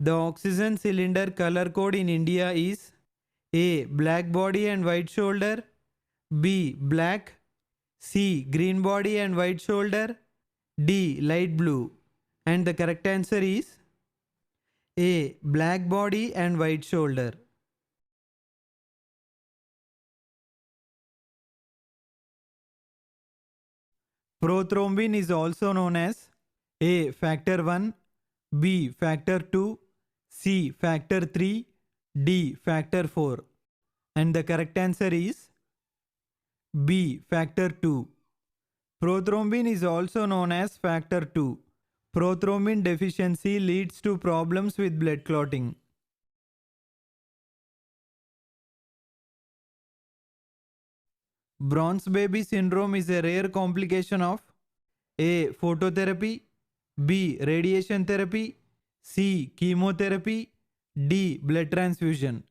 The oxygen cylinder color code in India is A. Black body and white shoulder, B. Black, C. Green body and white shoulder, D. Light blue. And the correct answer is A. Black body and white shoulder. Prothrombin is also known as A. Factor 1, B. Factor 2, C. Factor 3, D. Factor 4. And the correct answer is B. Factor 2. Prothrombin is also known as factor 2. Prothrombin deficiency leads to problems with blood clotting. Bronze baby syndrome is a rare complication of A. Phototherapy, B. Radiation therapy, C. Chemotherapy, D. Blood transfusion.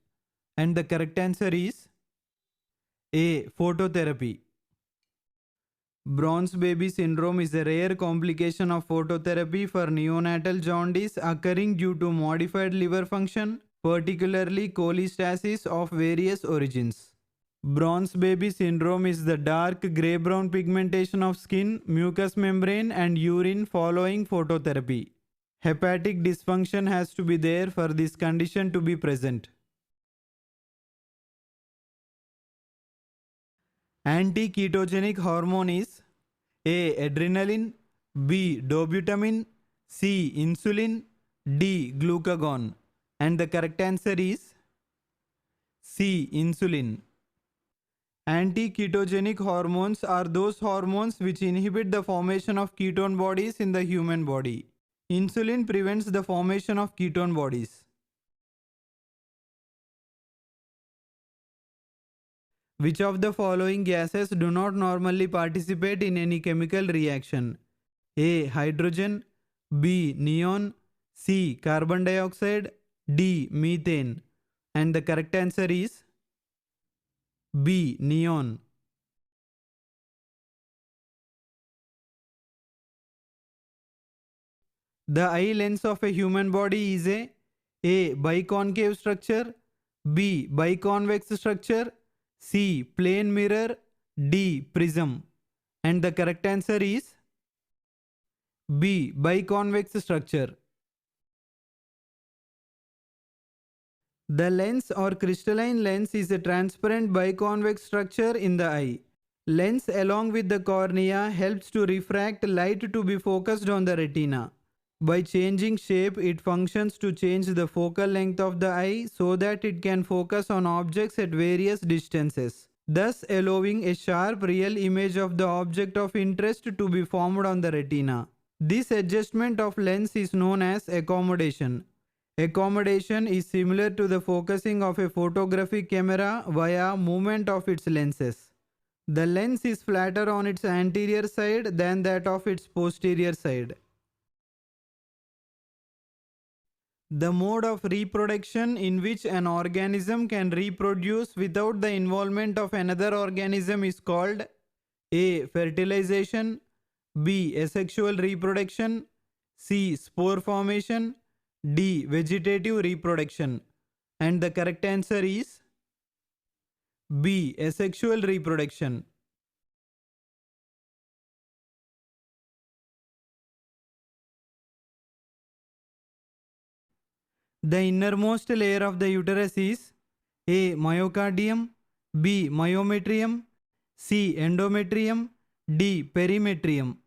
And the correct answer is A. Phototherapy. Bronze baby syndrome is a rare complication of phototherapy for neonatal jaundice occurring due to modified liver function, particularly cholestasis of various origins. Bronze baby syndrome is the dark grey-brown pigmentation of skin, mucous membrane and urine following phototherapy. Hepatic dysfunction has to be there for this condition to be present. Antiketogenic hormone is A. Adrenaline, B. Dobutamine, C. Insulin, D. Glucagon. And the correct answer is C. Insulin. Antiketogenic hormones are those hormones which inhibit the formation of ketone bodies in the human body. Insulin prevents the formation of ketone bodies. Which of the following gases do not normally participate in any chemical reaction? A. Hydrogen, B. Neon, C. Carbon dioxide, D. Methane. And the correct answer is B. Neon. The eye lens of a human body is A. Biconcave structure, B. Biconvex structure, C. Plane mirror, D. Prism. And the correct answer is B. Biconvex structure. The lens or crystalline lens is a transparent biconvex structure in the eye. Lens along with the cornea helps to refract light to be focused on the retina. By changing shape, it functions to change the focal length of the eye so that it can focus on objects at various distances, thus allowing a sharp real image of the object of interest to be formed on the retina. This adjustment of lens is known as accommodation. Accommodation is similar to the focusing of a photographic camera via movement of its lenses. The lens is flatter on its anterior side than that of its posterior side. The mode of reproduction in which an organism can reproduce without the involvement of another organism is called A. Fertilization, B. Asexual reproduction, C. Spore formation, D. Vegetative reproduction. And the correct answer is B. Asexual reproduction. The innermost layer of the uterus is A. Myocardium, B. Myometrium, C. Endometrium, D. Perimetrium.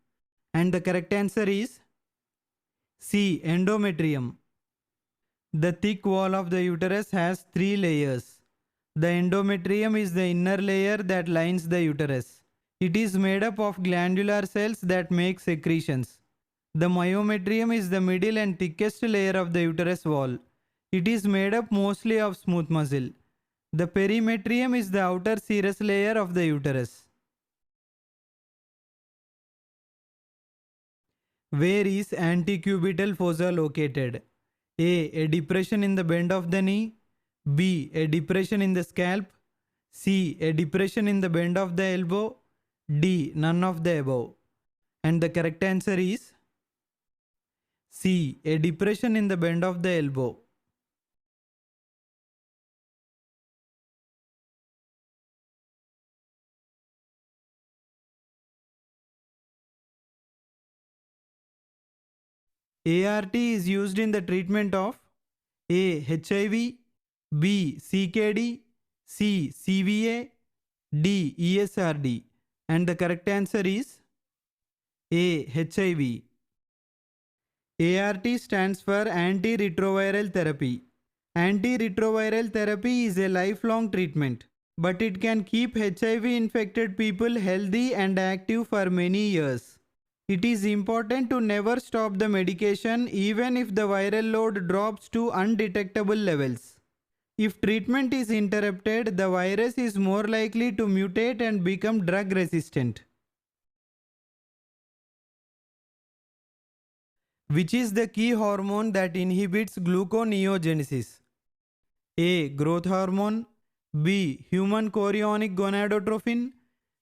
And the correct answer is C. Endometrium. The thick wall of the uterus has 3 layers. The endometrium is the inner layer that lines the uterus. It is made up of glandular cells that make secretions. The myometrium is the middle and thickest layer of the uterus wall. It is made up mostly of smooth muscle. The perimetrium is the outer serous layer of the uterus. Where is antecubital fossa located? A depression in the bend of the knee, B. A depression in the scalp, C. A depression in the bend of the elbow, D. None of the above. And the correct answer is C. A depression in the bend of the elbow. ART is used in the treatment of A. HIV, B. CKD, C. CVA, D. ESRD. And the correct answer is A. HIV. ART stands for antiretroviral therapy. Antiretroviral therapy is a lifelong treatment, but it can keep HIV infected people healthy and active for many years. It is important to never stop the medication even if the viral load drops to undetectable levels. If treatment is interrupted, the virus is more likely to mutate and become drug resistant. Which is the key hormone that inhibits gluconeogenesis? A. Growth hormone, B. Human chorionic gonadotrophin,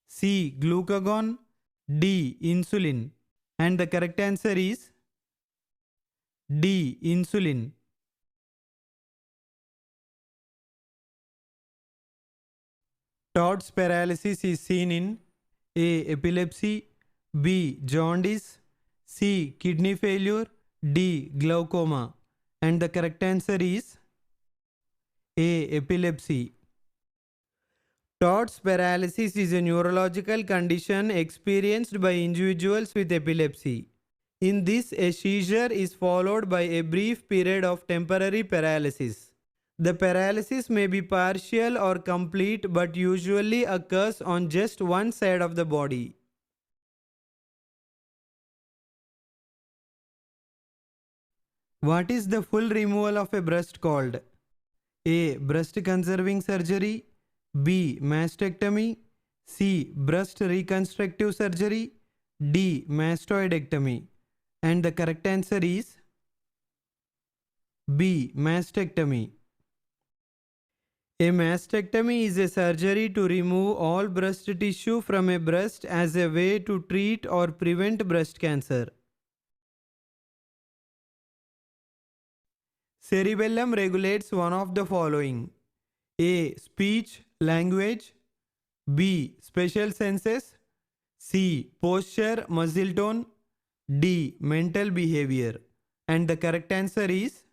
C. Glucagon, D. Insulin. And the correct answer is D. Insulin. Todd's paralysis is seen in A. Epilepsy, B. Jaundice, C. Kidney failure, D. Glaucoma. And the correct answer is A. Epilepsy. Todd's paralysis is a neurological condition experienced by individuals with epilepsy. In this, a seizure is followed by a brief period of temporary paralysis. The paralysis may be partial or complete but usually occurs on just one side of the body. What is the full removal of a breast called? A. Breast-conserving surgery, B. Mastectomy, C. Breast reconstructive surgery, D. Mastoidectomy. And the correct answer is B. Mastectomy. A mastectomy is a surgery to remove all breast tissue from a breast as a way to treat or prevent breast cancer. Cerebellum regulates one of the following: A. Speech, language, B. Special senses, C. Posture, muscle tone, D. Mental behavior. And the correct answer is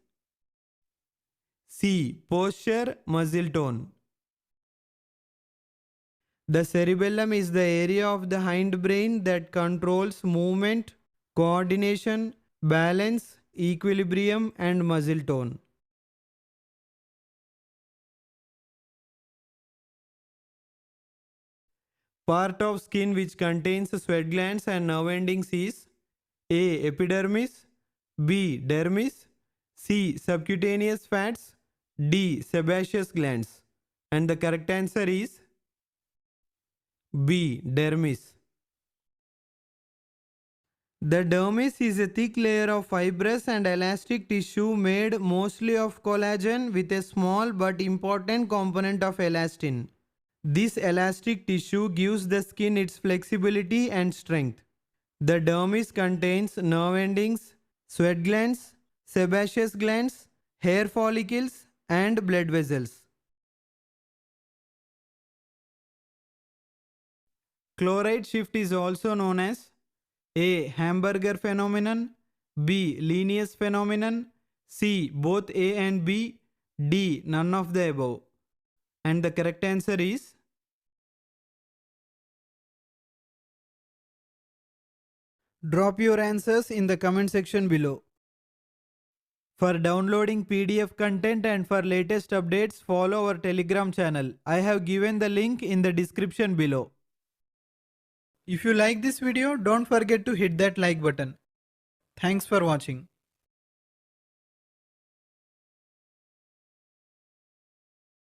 C. Posture, muscle tone. The cerebellum is the area of the hindbrain that controls movement, coordination, balance, equilibrium, and muscle tone. Part of skin which contains sweat glands and nerve endings is A. Epidermis, B. Dermis, C. Subcutaneous fats, D. Sebaceous glands. And the correct answer is B. Dermis. The dermis is a thick layer of fibrous and elastic tissue made mostly of collagen with a small but important component of elastin. This elastic tissue gives the skin its flexibility and strength. The dermis contains nerve endings, sweat glands, sebaceous glands, hair follicles, and blood vessels. Chloride shift is also known as A. Hamburger phenomenon, B. Linnaeus phenomenon, C. Both A and B, D. None of the above. And the correct answer is drop your answers in the comment section below. For downloading PDF content and for latest updates, follow our Telegram channel. I have given the link in the description below. If you like this video, don't forget to hit that like button. Thanks for watching.